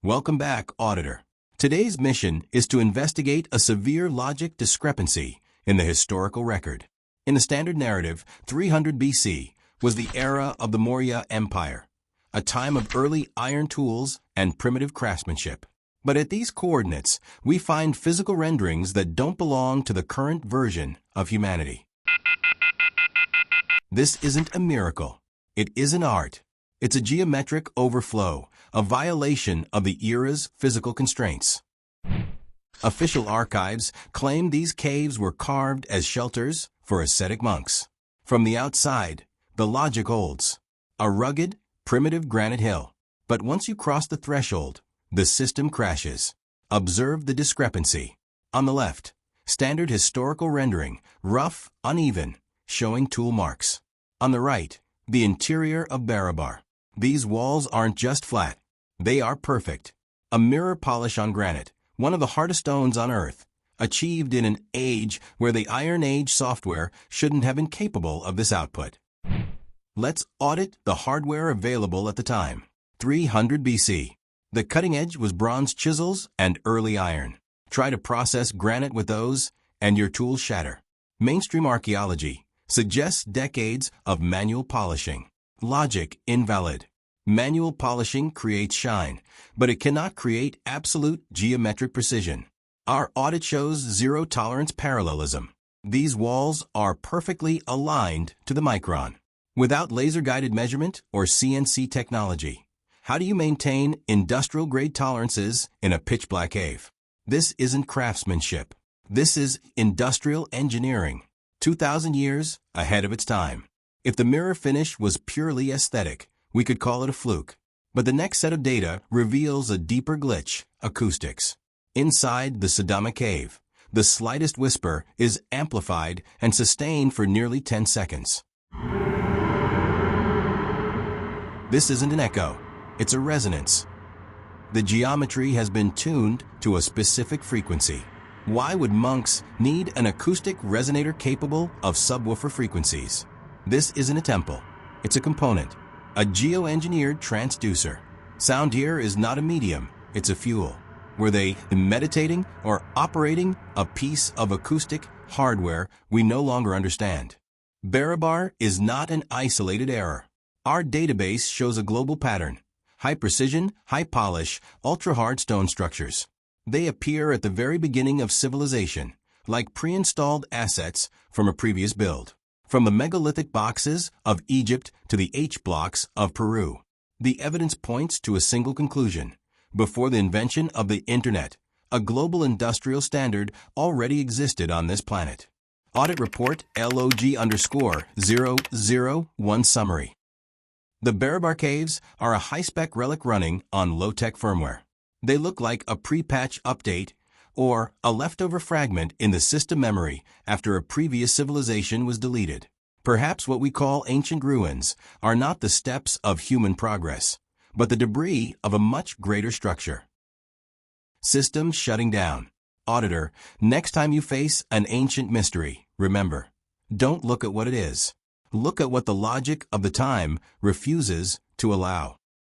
Welcome back, Auditor. Today's mission is to investigate a severe logic discrepancy in the historical record. In the standard narrative, 300 BC was the era of the Maurya Empire, a time of early iron tools and primitive craftsmanship. But at these coordinates, we find physical renderings that don't belong to the current version of humanity. This isn't a miracle. It is an art. It's a geometric overflow, a violation of the era's physical constraints. Official archives claim these caves were carved as shelters for ascetic monks. From the outside, the logic holds. A rugged, primitive granite hill. But once you cross the threshold, the system crashes. Observe the discrepancy. On the left, standard historical rendering, rough, uneven, showing tool marks. On the right, the interior of Barabar. These walls aren't just flat. They are perfect. A mirror polish on granite, one of the hardest stones on Earth, achieved in an age where the Iron Age software shouldn't have been capable of this output. Let's audit the hardware available at the time. 300 BC. The cutting edge was bronze chisels and early iron. Try to process granite with those, and your tools shatter. Mainstream archaeology suggests decades of manual polishing. Logic invalid. Manual polishing creates shine, but it cannot create absolute geometric precision. Our audit shows zero-tolerance parallelism. These walls are perfectly aligned to the micron. Without laser-guided measurement or CNC technology, how do you maintain industrial-grade tolerances in a pitch-black cave? This isn't craftsmanship. This is industrial engineering, 2,000 years ahead of its time. If the mirror finish was purely aesthetic, we could call it a fluke. But the next set of data reveals a deeper glitch, acoustics. Inside the Barabar Cave, the slightest whisper is amplified and sustained for nearly 10 seconds. This isn't an echo, it's a resonance. The geometry has been tuned to a specific frequency. Why would monks need an acoustic resonator capable of subwoofer frequencies? This isn't a temple, it's a component, a geo-engineered transducer. Sound here is not a medium, it's a fuel. Were they meditating or operating a piece of acoustic hardware we no longer understand? Barabar is not an isolated error. Our database shows a global pattern. High precision, high polish, ultra-hard stone structures. They appear at the very beginning of civilization, like pre-installed assets from a previous build. From the megalithic boxes of Egypt to the H-blocks of Peru, the evidence points to a single conclusion. Before the invention of the Internet, a global industrial standard already existed on this planet. Audit Report LOG_001 Summary. The Barabar Caves are a high-spec relic running on low-tech firmware. They look like a pre-patch update or a leftover fragment in the system memory after a previous civilization was deleted. Perhaps what we call ancient ruins are not the steps of human progress, but the debris of a much greater structure. Systems shutting down. Auditor, next time you face an ancient mystery, remember, don't look at what it is. Look at what the logic of the time refuses to allow.